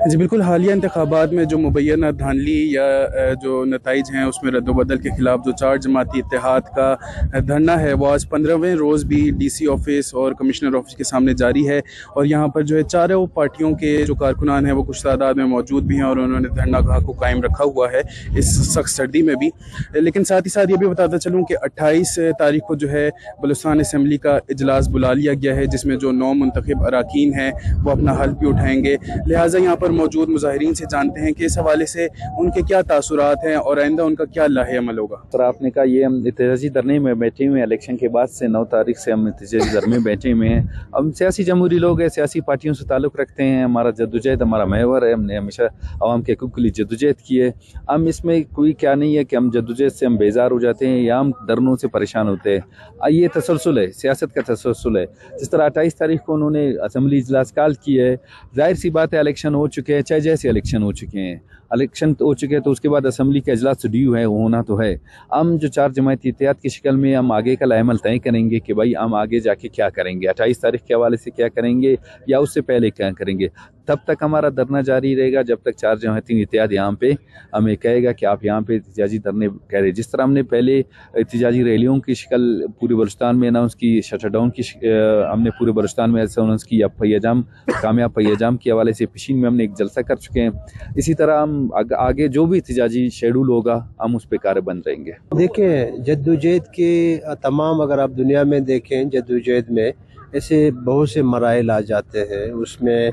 जी बिल्कुल, हालिया इंतखाबात में जो मुबैना धांधली या जो नताइज हैं उसमें रद्दोबदल के ख़िलाफ़ जो चार जमाती इत्तेहाद का धरना है वो आज 15वें रोज़ भी DC ऑफिस और कमिश्नर ऑफिस के सामने जारी है। और यहाँ पर जो है चारों पार्टियों के जो कारकुनान हैं वो कुछ तादाद में मौजूद भी हैं और उन्होंने धरनागाह को कायम रखा हुआ है इस सख्त सर्दी में भी। लेकिन साथ ही साथ ये भी बताता चलूँ कि 28 तारीख को जो है बलूचिस्तान असम्बली का इजलास बुला लिया गया है, जिसमें जो 9 मुंतखब अराकीन हैं वो अपना हल्फ भी उठाएंगे। लिहाजा यहाँ पर मौजूद मुजाहिरीन से जानते हैं कि इस हवाले से उनके क्या तासुरात हैं और आइंदा उनका क्या लाहे अमल होगा। सर, आपने कहा ये हम एहतजाजी धरने में बैठे हुए हैं। इलेक्शन के बाद से 9 तारीख से हम एहतजाजी धरने में बैठे हुए हैं। हम सियासी जमहूरी लोग हैं, सियासी पार्टियों से ताल्लुक़ रखते हैं। हमारा जद्दोजहद हमारा महवर है। हमने हमेशा आवाम के हकूक़ के लिए जद्दोजहद की है। हम इसमें कोई क्या नहीं है कि हम जद्दोजहद से हम बेजार हो जाते हैं या हम धरनों से परेशान होते हैं। ये तसलसल है, सियासत का तसलसल है। जिस तरह 28 तारीख को उन्होंने असम्बली इजलास कॉल की है, जाहिर सी बात है इलेक्शन हो चुके हैं, चाहे जैसे इलेक्शन हो चुके हैं, इलेक्शन हो चुके हैं तो उसके बाद असम्बली का इजलास ड्यू है, होना तो है। हम जो चार जमाती इत्तेहाद की शक्ल में हम आगे का लाएमल तय करेंगे कि भाई हम आगे जाके क्या करेंगे, 28 तारीख के हवाले से क्या करेंगे या उससे पहले क्या करेंगे। तब तक हमारा धरना जारी रहेगा जब तक चार जमाती इत्तेहाद यहाँ पे हमें कहेगा कि आप यहाँ पे एहतजाजी धरने कह रहे। जिस तरह हमने पहले एहतजाजी रैलियों की शक्ल पूरे बलूचिस्तान में अनाउंस की, शटर डाउन की हमने पूरे बलूचिस्तान में ऐसे अनाउंस की, अब पहियाजाम कामयाब पहियाजाम के हवाले से पिशीन में हमने एक जलसा कर चुके हैं। इसी तरह हम आगे जो भी एहतजाजी शेड्यूल होगा हम उस पर कारबंद रहेंगे। देखें, जद्दोजहद के तमाम अगर आप दुनिया में देखें, जद्दोजहद में ऐसे बहुत से मराइल आ जाते हैं। उसमें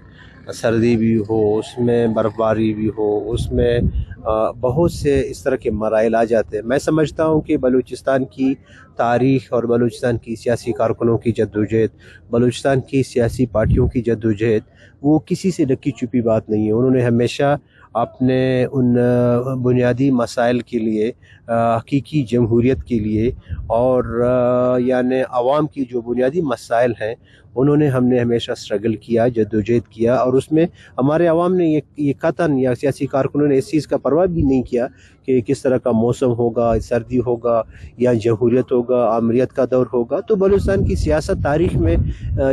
सर्दी भी हो, उसमें बर्फ़बारी भी हो, उसमें बहुत से इस तरह के मराइल आ जाते हैं। मैं समझता हूँ कि बलूचिस्तान की तारीख़ और बलूचिस्तान की सियासी कारकुनों की जद्दोजहद, बलूचिस्तान की सियासी पार्टियों की जद्दोजहद वो किसी से ढकी छुपी बात नहीं है। उन्होंने हमेशा अपने उन बुनियादी मसाइल के लिए, हकीकी जमहूरियत के लिए और यानी आवाम की जो बुनियादी मसाइल हैं उन्होंने हमने हमेशा स्ट्रगल किया, जद्दोजहद किया। और उसमें हमारे आवाम ने ये कतन या सियासी कारकुनों ने इस चीज़ का परवाह भी नहीं किया कि किस तरह का मौसम होगा, सर्दी होगा या जमहूरियत होगा, आमरीत का दौर होगा। तो बलूचिस्तान की सियासत तारीख़ में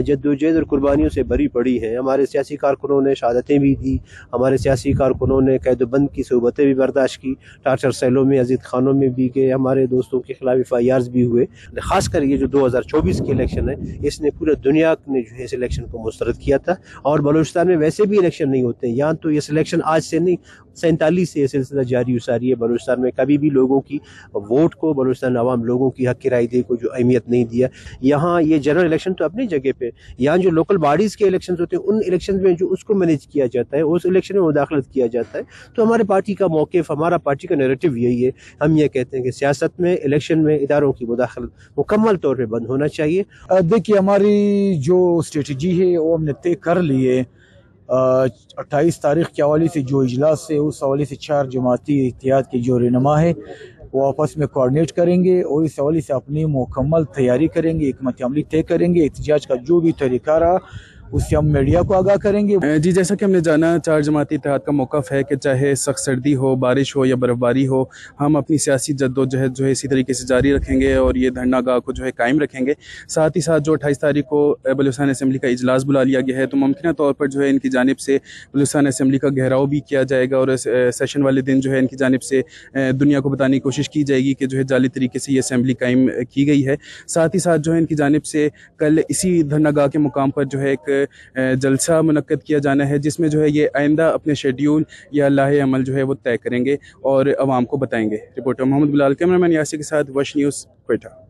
जद्दोजहद और कुर्बानियों से भरी पड़ी है। हमारे सियासी कारकुनों ने शहादतें भी दी, हमारे सियासी कारकुनों ने कैदबंद की सोबतें भी बर्दाश्त की, टार्चर सेलों में, अजीत खानों में भी गए, हमारे दोस्तों के खिलाफ FIRs भी हुए। ख़ासकर ये जो 2024 के इलेक्शन है, इसने पूरे दुनिया ने जो है इस इलेक्शन को मुस्तरद किया था। और बलूचिस्तान में वैसे भी इलेक्शन नहीं होते हैं, यहाँ तो ये सिलेक्शन आज से नहीं 47 से ये सिलसिला जारी उसारी है। बलूचिस्तान में कभी भी लोगों की वोट को, बलूचिस्तान आवाम लोगों की हक की राय दे को जो अहमियत नहीं दिया। यहाँ ये जनरल इलेक्शन तो अपनी जगह पे, यहाँ जो लोकल बॉडीज़ के इलेक्शन होते हैं उन इलेक्शन में जो उसको मैनेज किया जाता है, उस इलेक्शन में मुदाखलत किया जाता है। तो हमारे पार्टी का मौक़िफ़, हमारा पार्टी का नैरेटिव यही है। हम ये कहते हैं कि सियासत में, इलेक्शन में इदारों की मुदाखलत मुकम्मल तौर पर बंद होना चाहिए। देखिए, हमारी जो स्ट्रेटजी है वो हमने तय कर ली है। 28 तारीख के हवाले से जो इजलास है उस हवाले से चार जमाती इत्तेहाद के जो रहनुमा है वो आपस में कोऑर्डिनेट करेंगे और इस हवाले से अपनी मुकम्मल तैयारी करेंगे, हिकमत अमली तय करेंगे। एहतजाज का जो भी तरीका रहा उससे हम मीडिया को आगाह करेंगे। जी, जैसा कि हमने जाना, चार जमाती इत्तेहाद का मौक़िफ़ है कि चाहे सख्त सर्दी हो, बारिश हो या बर्फ़बारी हो, हम अपनी सियासी जद्दोजहद जो है इसी तरीके से जारी रखेंगे और ये धरनागाह को जो है कायम रखेंगे। साथ ही साथ जो 28 तारीख को बलूचिस्तान असम्बली का इजलास बुला लिया गया है तो मुमकिन तौर पर जो है इनकी जानिब से बलूचिस्तान असम्बली का घेराव भी किया जाएगा और सेशन वाले दिन जो है इनकी जानिब से दुनिया को बताने की कोशिश की जाएगी कि जो है जाली तरीके से ये असम्बली कायम की गई है। साथ ही साथ जो है इनकी जानिब से कल इसी धरनागाह के मुकाम पर जो है एक जलसा मुनक्कद किया जाना है, जिसमें जो है ये आइंदा अपने शेड्यूल या लाहे अमल जो है वो तय करेंगे और आवाम को बताएंगे। रिपोर्टर मोहम्मद बिलाल, कैमरामैन यासिर के साथ वश न्यूज़, क्वेटा।